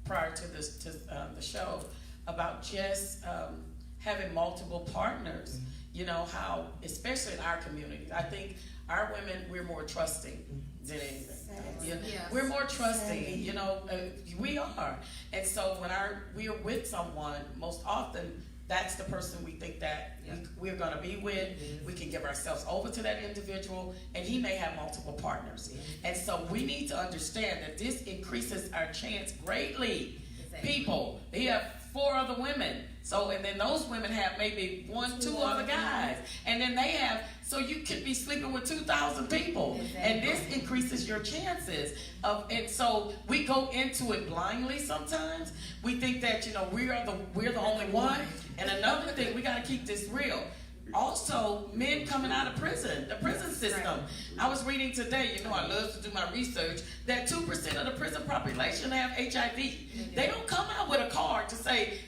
prior to this the show about just having multiple partners. You know how, especially in our community, I think our women, we're more trusting than anything. Yeah, Yes. we're more trusting. You know, we are, and so when we are with someone, most often that's the person we think that we're going to be with. We can give ourselves over to that individual, and he may have multiple partners. And so we need to understand that this increases our chance greatly. Exactly. People, he have 4 other women. So, and then those women have maybe 1, 2 other guys. And then they have, so you could be sleeping with 2,000 people. Exactly. And this increases your chances of, and so we go into it blindly sometimes. We think that, you know, we're the only one. And another thing, we got to keep this real. Also, men coming out of prison, the prison system. I was reading today, you know, I love to do my research, that 2% of the prison population have HIV. They don't come out with a card to say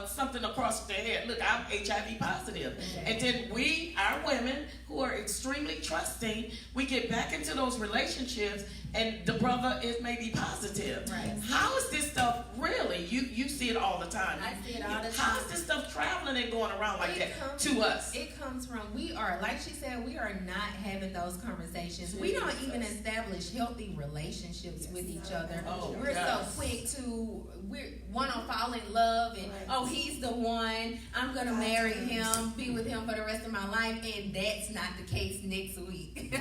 something across their head, look, I'm HIV positive. And then our women who are extremely trusting, we get back into those relationships and the brother is maybe positive. Right. How is this stuff really? You see it all the time. I see it all the How time. is this stuff traveling and going around like that to us? It comes from, like she said, we are not having those conversations. We don't even establish healthy relationships with each other. Oh, We're yes. so quick to, want to fall in love and, oh, he's the one, I'm going to marry him, be with him for the rest of my life, and that's not the case next week.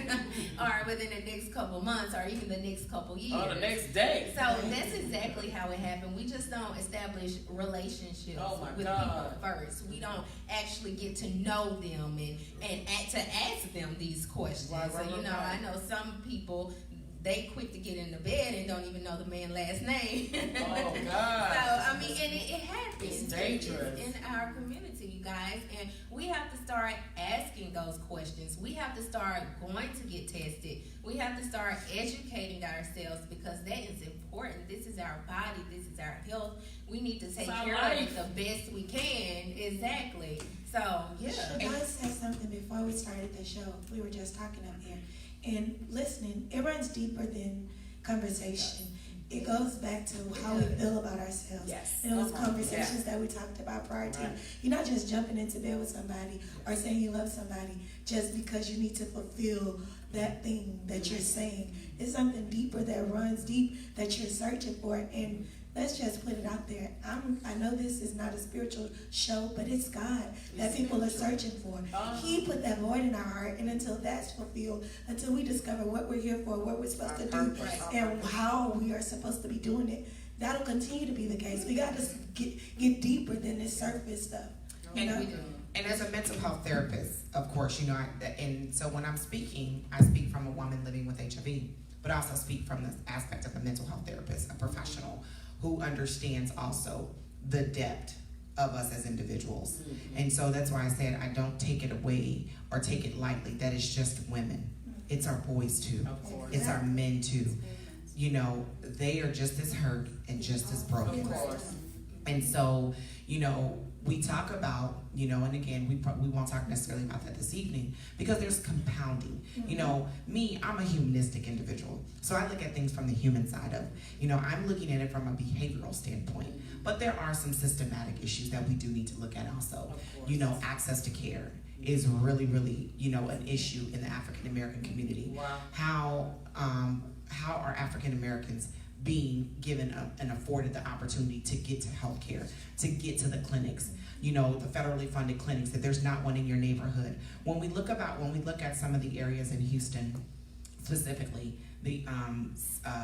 Or within the next couple months, or even the next couple years. Or the next day. So that's exactly how it happened. We just don't establish relationships Oh my with God. people first. We don't actually get to know them and to ask them these questions. Right. So, I know some people, they quick to get into bed and don't even know the man's last name. Oh, So, God. I mean, and it happens. It's dangerous. in our community. guys, and we have to start asking those questions. We have to start going to get tested. We have to start educating ourselves because that is important. This is our body. This is our health. We need to take care of it the best we can. Exactly. So, yeah. Should I say something before we started the show? We were just talking up here. And listening, it runs deeper than conversation. It goes back to how we feel about ourselves. Yes. And those conversations that we talked about prior to. You're not just jumping into bed with somebody or saying you love somebody just because you need to fulfill that thing that you're saying. It's something deeper that runs deep that you're searching for. And let's just put it out there. I know this is not a spiritual show, but it's God that people are searching for. He put that void in our heart, and until that's fulfilled, until we discover what we're here for, what we're supposed to do, and how we are supposed to be doing it, that'll continue to be the case. We got to get deeper than this surface stuff. You know? And as a mental health therapist, of course, you know, and so when I'm speaking, I speak from a woman living with HIV, but I also speak from the aspect of a mental health therapist, a professional who understands also the depth of us as individuals. And so that's why I said I don't take it away or take it lightly that it's just women. It's our boys too. Of course. It's our men too. You know, they are just as hurt and just as broken. Of course. And so, you know, we talk about, you know, and again, we won't talk necessarily about that this evening because there's compounding. You know, me, I'm a humanistic individual. So I look at things from the human side of, you know, I'm looking at it from a behavioral standpoint. But there are some systematic issues that we do need to look at also. You know, access to care is really, really, you know, an issue in the African American community. Wow. How are African Americans being given and afforded the opportunity to get to health care, to get to the clinics, you know, the federally funded clinics, that there's not one in your neighborhood. When we look at some of the areas in Houston, specifically the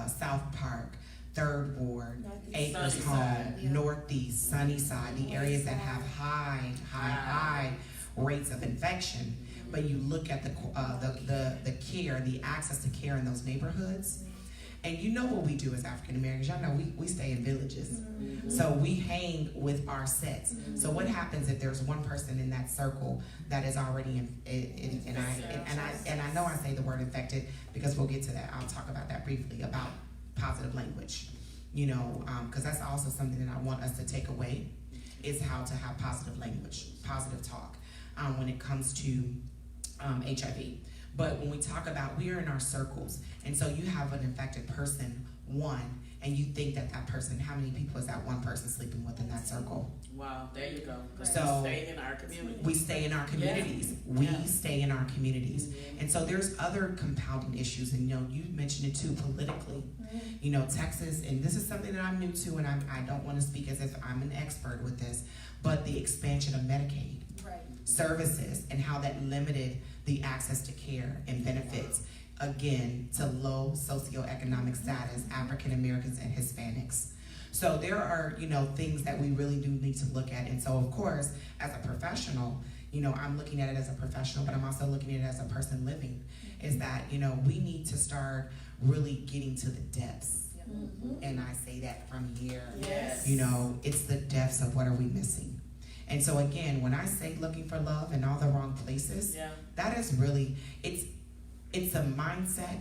South Park, Third Ward, Acres Home, Northeast, Sunnyside, the areas that have high rates of infection, but you look at the care, the access to care in those neighborhoods. And you know what we do as African Americans. Y'all know we stay in villages. So we hang with our sets. So what happens if there's one person in that circle that is already and I know I say the word infected because we'll get to that. I'll talk about that briefly about positive language. You know, because that's also something that I want us to take away is how to have positive language, positive talk when it comes to HIV. But when we talk about, we are in our circles, and so you have an infected person, one, and you think that person, how many people is that one person sleeping with in that circle? Wow, there you go. So we stay in our community. We stay in our communities. We stay in our communities. And so there's other compounding issues, and you know, you mentioned it too, politically. You know, Texas, and this is something that I'm new to, and I don't want to speak as if I'm an expert with this, but the expansion of Medicaid services and how that limited the access to care and benefits, again, to low socioeconomic status, African Americans and Hispanics. So there are, you know, things that we really do need to look at. And so, of course, as a professional, you know, I'm looking at it as a professional, but I'm also looking at it as a person living, is that, you know, we need to start really getting to the depths. And I say that from here. Yes. You know, it's the depths of what are we missing. And so again, when I say looking for love in all the wrong places, that is really, it's a mindset.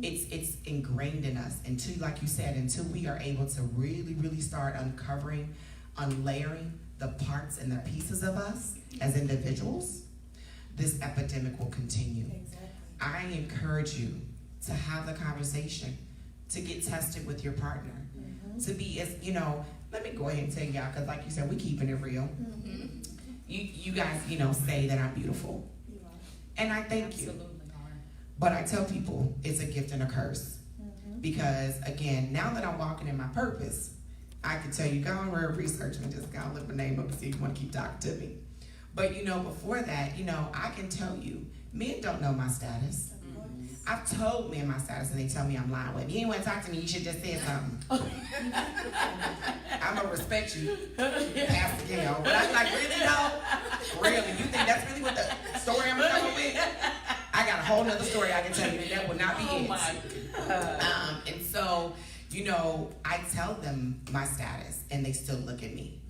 It's ingrained in us until, like you said, until we are able to really, really start uncovering, unlayering the parts and the pieces of us as individuals, this epidemic will continue. I encourage you to have the conversation, to get tested with your partner, to be as, you know, let me go ahead and tell y'all, because like you said, we keeping it real. You guys, you know, say that I'm beautiful. And I thank you. But I tell people it's a gift and a curse. Because again, now that I'm walking in my purpose, I can tell you, go and research me, just go and look my name up and see if you want to keep talking to me. But you know, before that, you know, I can tell you, men don't know my status. I've told men my status and they tell me I'm lying. Well, if you ain't want to talk to me, you should just say something. I'm going to respect you, Pastor Gail. But I'm like, really, no? Really? You think that's really what the story I'm going to come up with? I got a whole nother story I can tell you, and that will not be it. My God. And so, you know, I tell them my status, and they still look at me.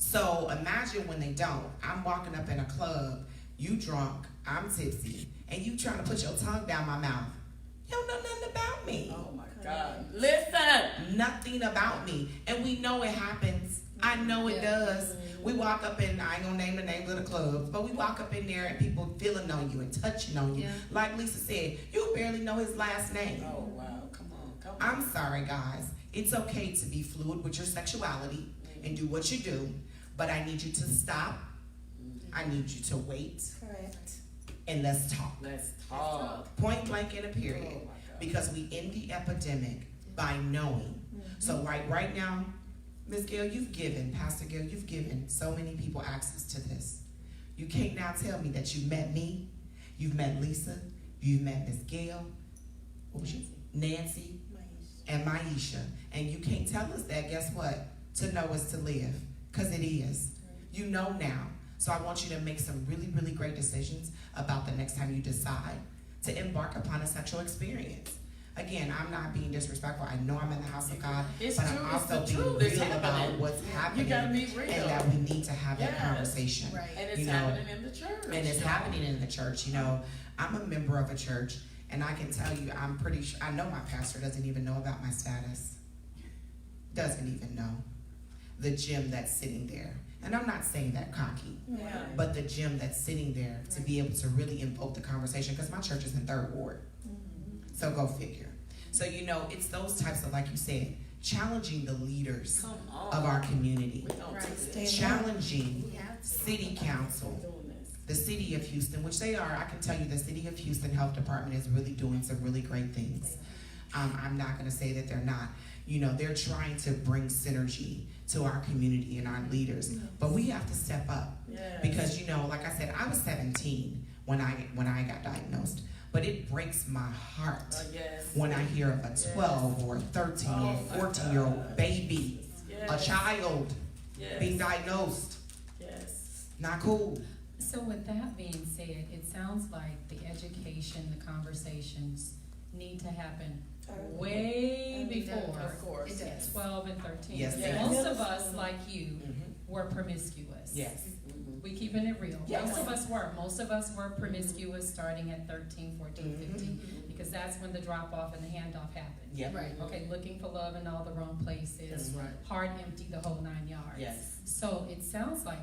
So imagine when they don't. I'm walking up in a club, you drunk, I'm tipsy, and you trying to put your tongue down my mouth. You don't know nothing about me. Oh my God. Listen. Nothing about me. And we know it happens. I know it does. We walk up in, I ain't gonna name the names of the clubs, but we walk up in there and people feeling on you and touching on you. Yeah. Like Lisa said, you barely know his last name. Oh wow. Come on. I'm sorry, guys. It's okay to be fluid with your sexuality and do what you do, but I need you to stop. I need you to wait Correct. and let's talk. Let's talk. Point blank in a Oh period. my God. Because we end the epidemic by knowing. So right now, Ms. Gail, you've given, Pastor Gail, you've given so many people access to this. You can't now tell me that you've met me, you've met Lisa, you've met Ms. Gail, what was she? Nancy, and Maisha. And you can't tell us that, guess what? To know is to live, because it is. You know now. So I want you to make some really, really great decisions about the next time you decide to embark upon a sexual experience. Again, I'm not being disrespectful. I know I'm in the house of God, It's but true. I'm also It's the being truth. It's real about happening. what's happening You gotta be real. and that we need to have that Yes. conversation. Right. And it's You know, happening in the church. And it's happening in the church. You know, I'm a member of a church, and I can tell you, I'm pretty sure, I know my pastor doesn't even know about my status. Doesn't even know. The gym that's sitting there. And I'm not saying that cocky, Yeah. but the gym that's sitting there to be able to really invoke the conversation, because my church is in 3rd Ward. So go figure. So, you know, it's those types of, like you said, challenging the leaders Come on. of our community. We don't do Right. this. Challenging We have to. city council, Doing this. the city of Houston, which they are. I can tell you the city of Houston Health Department is really doing some really great things. I'm not going to say that they're not. You know, they're trying to bring synergy to our community and our leaders. But we have to step up. Yes. Because, you know, like I said, I was 17 when I got diagnosed. But it breaks my heart Yes. when I hear of a 12 or a 13 or Oh my 14-year-old God. baby, Yes. a child Yes. being diagnosed. Yes. Not cool. So with that being said, it sounds like the education, the conversations need to happen way before Of course. It does. 12 and 13. Yes, yes. Most of us, like you, were promiscuous. Yes. We keeping it real. Yes. Most of us were. Most of us were promiscuous starting at 13, 14, 15, because that's when the drop off and the handoff happened. Yep. Right. Okay, looking for love in all the wrong places, That's right. heart empty, the whole 9 yards. Yes. So it sounds like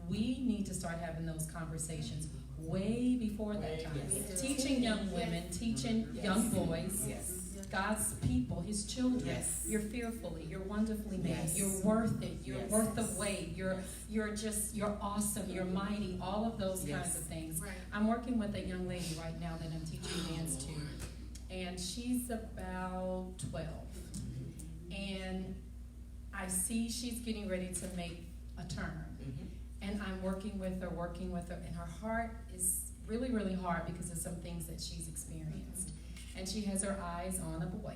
we need to start having those conversations way before that Way time. before. Teaching young women, teaching young boys, Yes. God's people, His children. Yes. You're fearfully, you're wonderfully made, Yes. you're worth it, you're Yes. worth the wait, you're awesome, you're mighty, all of those Yes. kinds of things. Right. I'm working with a young lady right now that I'm teaching dance to, and she's about 12. And I see she's getting ready to make a turn. And I'm working with her, and her heart is really, really hard because of some things that she's experienced. And she has her eyes on a boy.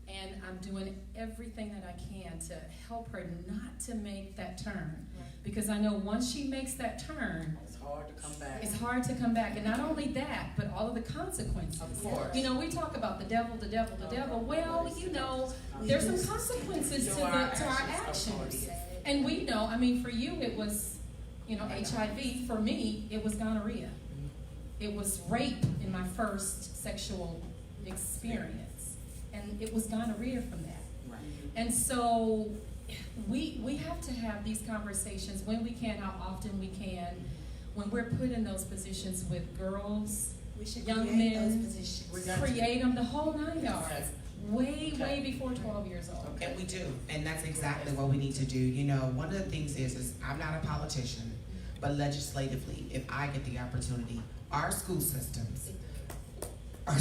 And I'm doing everything that I can to help her not to make that turn. Because I know once she makes that turn, It's hard to come back. it's hard to come back. And not only that, but all of the consequences. Of course. You know, we talk about the devil, the devil, the devil. Well, you know, there's some consequences to our actions. And we know, I mean, for you it was, you know, HIV. For me, it was gonorrhea. It was rape in my first sexual experience. And it was gonorrhea from that. Right. And so we have to have these conversations when we can, how often we can, when we're put in those positions with girls, We should young create men, those positions. We got create them the whole 9 yards, Okay. way before 12 years old. And we do, and that's exactly what we need to do. You know, one of the things is I'm not a politician, but legislatively, if I get the opportunity, our school systems, I'm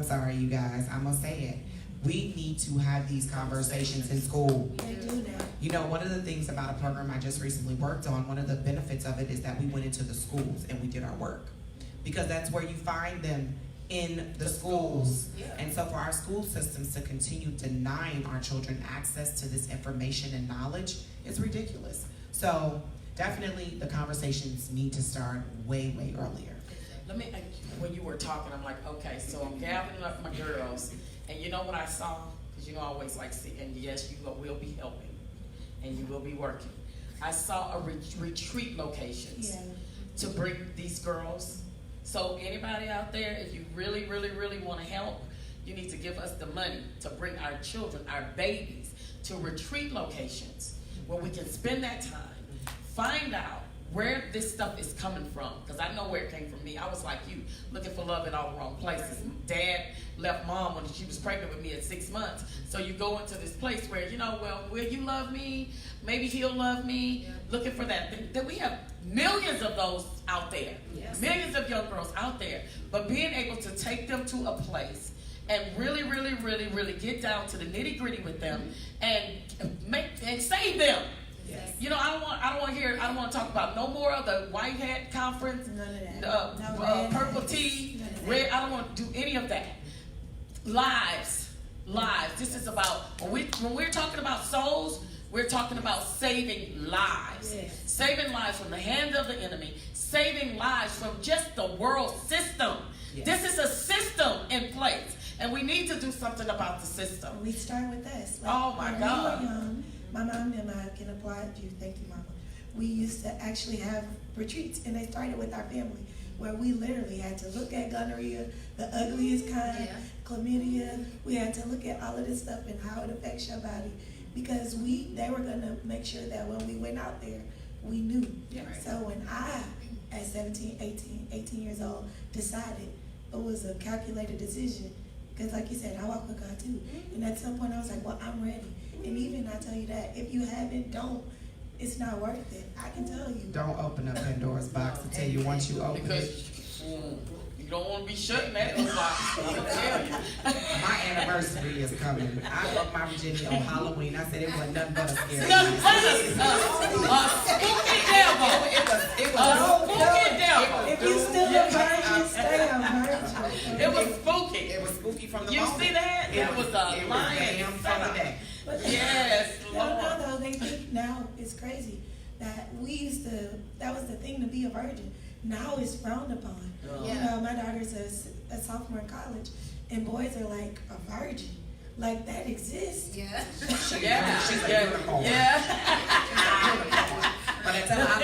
sorry, you guys, I'm gonna say it. We need to have these conversations in school. They do that. You know, one of the things about a program I just recently worked on, one of the benefits of it is that we went into the schools and we did our work. Because that's where you find them, in the schools. And so for our school systems to continue denying our children access to this information and knowledge is ridiculous. So definitely the conversations need to start way earlier. Let me, when you were talking, I'm like, okay, so I'm gathering up my girls, and you know what I saw? Because you know I always like see, and yes, you will be helping, and you will be working. I saw a retreat locations Yeah. to bring these girls. So anybody out there, if you really, really, really want to help, you need to give us the money to bring our children, our babies, to retreat locations where we can spend that time, find out where this stuff is coming from, because I know where it came from me. I was like you, looking for love in all the wrong places. Dad left mom when she was pregnant with me at 6 months. So you go into this place where, well, will you love me? Maybe he'll love me. Looking for that. That we have millions of those out there. Yes. Millions of young girls out there. But being able to take them to a place and really, really, really, really get down to the nitty gritty with them and save them. Yes. I don't want to talk about no more of the white hat conference, None of that. No red purple hats. tea, None of that. red. I don't want to do any of that. Lives. This is about when we're talking about souls. We're talking about saving lives. Yes. Saving lives from the hand of the enemy. Saving lives from just the world system. Yes. This is a system in place, and we need to do something about the system. We start with us. Oh, my when God. we were young, my mom and I can applaud you. Thank you, Mama. We used to actually have retreats, and they started with our family, where we literally had to look at gonorrhea, the ugliest kind, Yeah. chlamydia. We had to look at all of this stuff and how it affects your body, because they were gonna make sure that when we went out there, we knew. Yeah. So when I, at 17, 18 years old, decided, it was a calculated decision, because like you said, I walk with God too. And at some point I was like, well, I'm ready. And even I tell you that, if you haven't, don't. It's not worth it. I can tell you. Don't open up Pandora's box. I tell you, once you open it, Because you don't want to be shutting that box. I'm gonna tell you. my anniversary is coming. I broke my virginity on Halloween. I said it wasn't nothing but a scary Nothing night. but a spooky devil. It A was spooky devil. If you still a virgin, stay a virgin. It was spooky. It was spooky from the You moment. see that? It was a It was lion damn funny day. But Yes, no, Lord. though, they think now it's crazy that that was the thing to be a virgin. Now it's frowned upon. Yeah. You know, my daughter's a sophomore in college, and boys are like, a virgin. Like, that exists. Yeah. Yeah. She's a Yeah. unicorn. Yeah. But I tell her,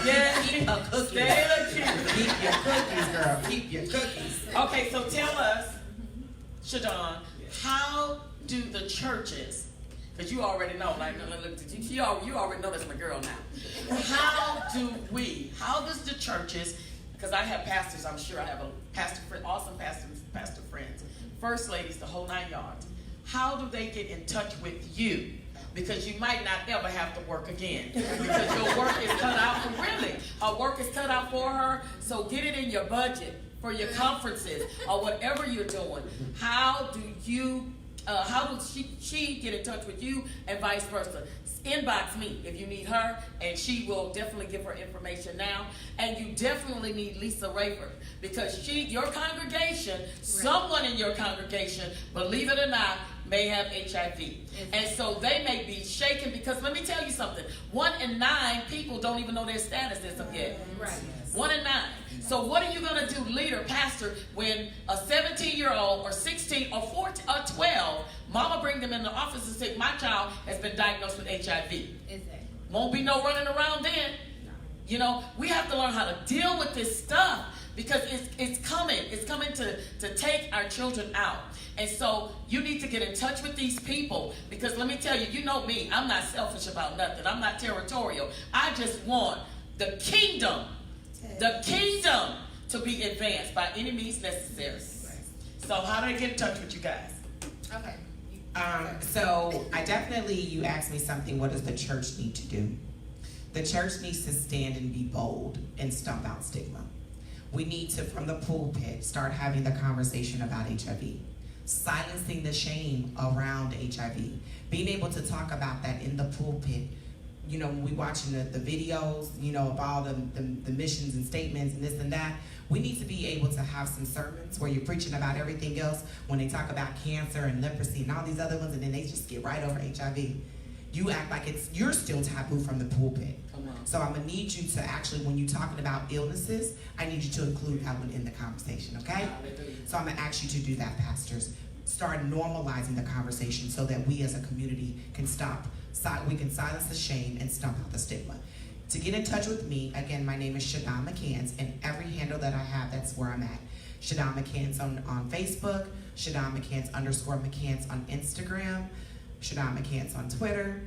Yeah. keep her cookies. Stay the kid. Keep your cookies, girl. Keep your cookies. Okay, so tell us, Shadon, how do the churches, because you already know, like, you already know that's my girl now. How does the churches, because I have pastors, I'm sure I have a pastor friend, awesome pastor friends, first ladies, the whole 9 yards. How do they get in touch with you? Because you might not ever have to work again. Because your work is cut out for, really, her work is cut out for her, so get it in your budget for your conferences or whatever you're doing. How do she get in touch with you and vice versa? Inbox me if you need her, and she will definitely give her information now. And you definitely need Lisa Rayford, because your congregation, someone in your congregation, believe it or not, may have HIV. And so they may be shaken, because let me tell you something, 1 in 9 people don't even know their status as of yet. Right. 1 in 9. So what are you going to do, leader, pastor, when a 17-year-old or 16 or 14 or 12, mama bring them in the office and say, my child has been diagnosed with HIV. Exactly. Won't be no running around then. You know, we have to learn how to deal with this stuff, because it's coming. It's coming to take our children out. And so you need to get in touch with these people, because let me tell you, you know me, I'm not selfish about nothing. I'm not territorial. I just want the kingdom to be advanced by any means necessary. So how do I get in touch with you guys? Okay. So you asked me something, what does the church need to do? The church needs to stand and be bold and stomp out stigma. We need to, from the pulpit, start having the conversation about HIV. Silencing the shame around HIV. Being able to talk about that in the pulpit. You know, when we watching the videos, you know, of all the missions and statements and this and that, we need to be able to have some sermons where you're preaching about everything else, when they talk about cancer and leprosy and all these other ones, and then they just get right over HIV. You act like you're still taboo from the pulpit. Come on. So I'm gonna need you to actually, when you're talking about illnesses, I need you to include that one in the conversation, okay? Hallelujah. So I'm gonna ask you to do that, pastors. Start normalizing the conversation so that we as a community can stop we can silence the shame and stomp out the stigma. To get in touch with me, again, my name is Shadon McCants, and every handle that I have, that's where I'm at. Shadon McCants on Facebook, Shadon McCants _McCants on Instagram, Shadon McCants on Twitter.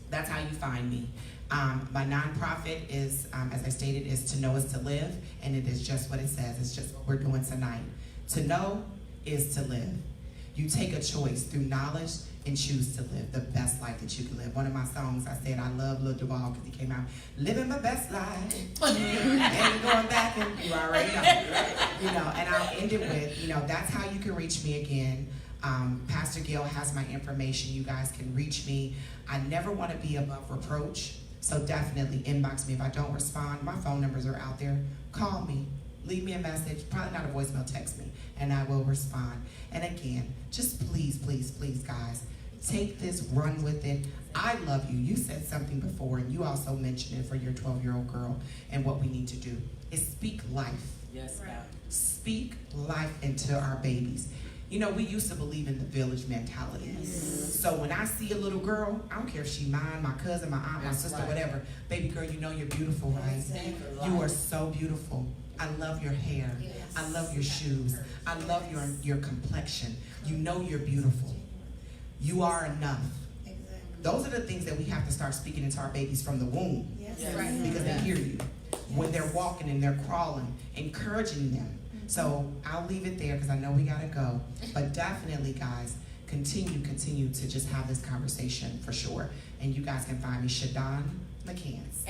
That's how you find me. My nonprofit is, as I stated, is To Know Is To Live, and it is just what it says. It's just what we're doing tonight. To know is to live. You take a choice through knowledge and choose to live the best life that you can live. One of my songs, I said, I love Lil Duval because he came out, living my best life. And going back and you already know, and I'll end it with, that's how you can reach me again. Pastor Gill has my information. You guys can reach me. I never want to be above reproach, so definitely inbox me. If I don't respond, my phone numbers are out there. Call me. Leave me a message, probably not a voicemail, text me, and I will respond. And again, just please, please, please, guys, take this, run with it. I love you. You said something before, and you also mentioned it for your 12-year-old girl, and what we need to do is speak life. Yes, ma'am. Speak life into our babies. We used to believe in the village mentality. Yes. So when I see a little girl, I don't care if she's mine, my cousin, my aunt, my That's sister, right. whatever. Baby girl, you're beautiful, right? You are so beautiful. I love your hair. Yes. I love your shoes. I love your complexion. You're beautiful. You are enough. Exactly. Those are the things that we have to start speaking into our babies from the womb, Yes. Yes. Right. because they hear you when they're walking and they're crawling, encouraging them. So I'll leave it there because I know we gotta go. But definitely, guys, continue to just have this conversation for sure. And you guys can find me, Shadon McCants.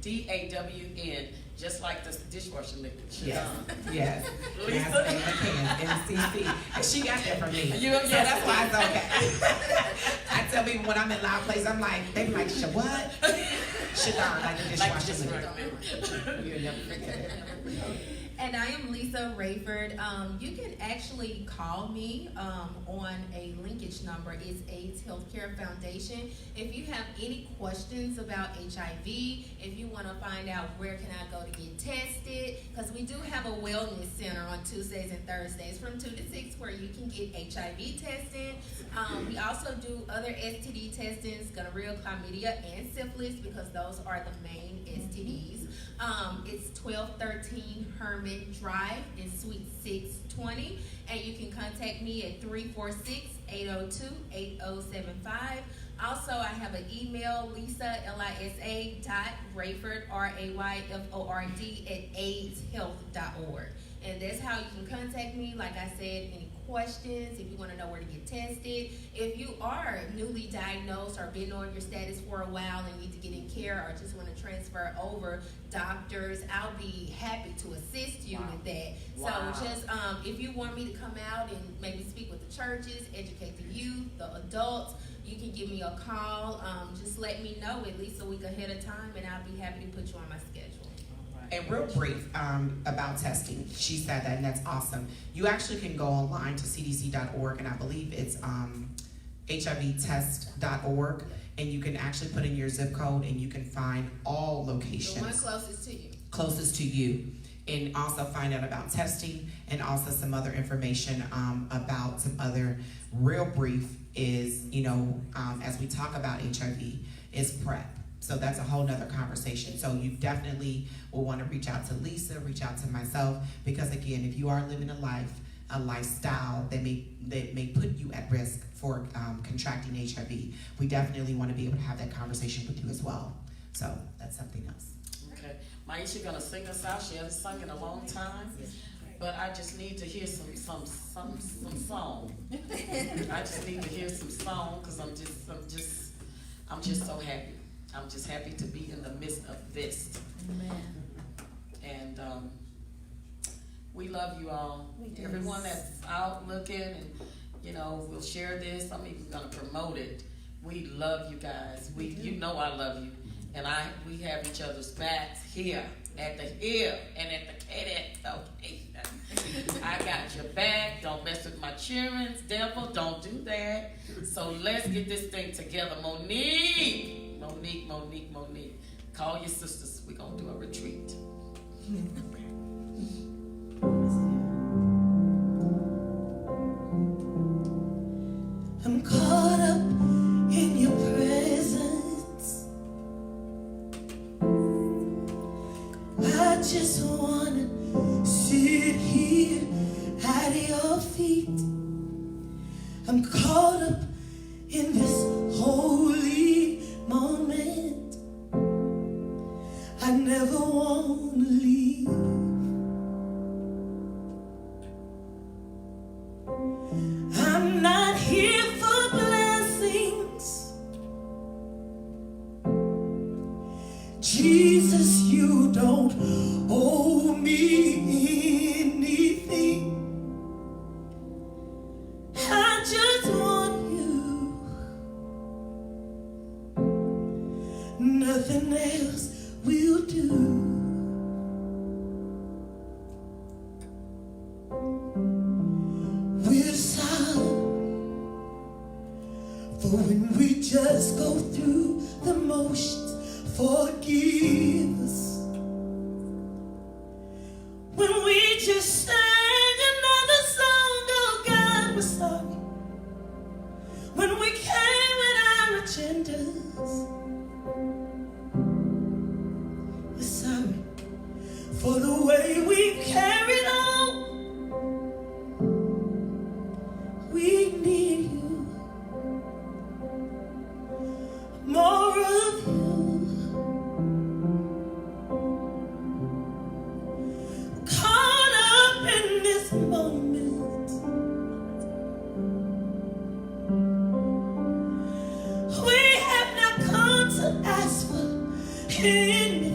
SHADAWN, just like the dishwasher liquid. Yes, Shadon. yes. Lisa? McCants, MCC. And she got that from me. You- So that's why it's okay. I tell people when I'm in loud places, I'm like, they be like, what? Shadon, like the Like dishwasher liquid. liquid. You'll never forget it. And I am Lisa Rayford. You can actually call me on a linkage number. It's AIDS Healthcare Foundation. If you have any questions about HIV, if you want to find out where can I go to get tested, because we do have a wellness center on Tuesdays and Thursdays from 2 to 6 where you can get HIV tested. We also do other STD testings, gonorrhea, chlamydia, and syphilis, because those are the main STDs. It's 1213 Herman Drive in Suite 620, and you can contact me at 346-802-8075. Also, I have an email, Lisa, Lisa.Rayford, RAYFORD @AIDShealth.org. And that's how you can contact me. Like I said, any questions, if you want to know where to get tested, if you are newly diagnosed or been on your status for a while and need to get in care or just want to transfer over doctors, I'll be happy to assist you with that. Wow. So just if you want me to come out and maybe speak with the churches, educate the youth, the adults, you can give me a call. Just let me know at least a week ahead of time, and I'll be happy to put you on my schedule. And real brief about testing, she said that, and that's awesome. You actually can go online to cdc.org, and I believe it's HIVtest.org, and you can actually put in your zip code, and you can find all locations The one closest to you. closest to you, and also find out about testing, and also some other information about some other real brief is, as we talk about HIV, is PrEP. So that's a whole nother conversation. So you definitely will want to reach out to Lisa, reach out to myself, because again, if you are living a lifestyle that may put you at risk for contracting HIV, we definitely want to be able to have that conversation with you as well. So that's something else. Okay, Maisha gonna sing us out. She hasn't sung in a long time, but I just need to hear some song. I just need to hear some song because I'm just so happy. I'm just happy to be in the midst of this. Amen. And we love you all. Everyone that's out looking and, we'll share this. I'm even gonna promote it. We love you guys. You know I love you. And we have each other's backs here at the hill and at the cadet location. I got your back. Don't mess with my children's devil. Don't do that. So let's get this thing together. Monique. Call your sisters. We're going to do a retreat. I'm caught up in your just wanna sit here at your feet. I'm caught up in this holy moment. I never wanna leave. I'm not here for blessings. Jesus, you don't owe me anything. I just want you. Nothing else will do. We're sorry for when we just go through the motions. Forgive us when we just sang another song. Oh God, we're sorry when we came with our agendas. We're sorry for the way we carried on. We need you, more of you. Caught up in this moment, we have not come to ask for anything.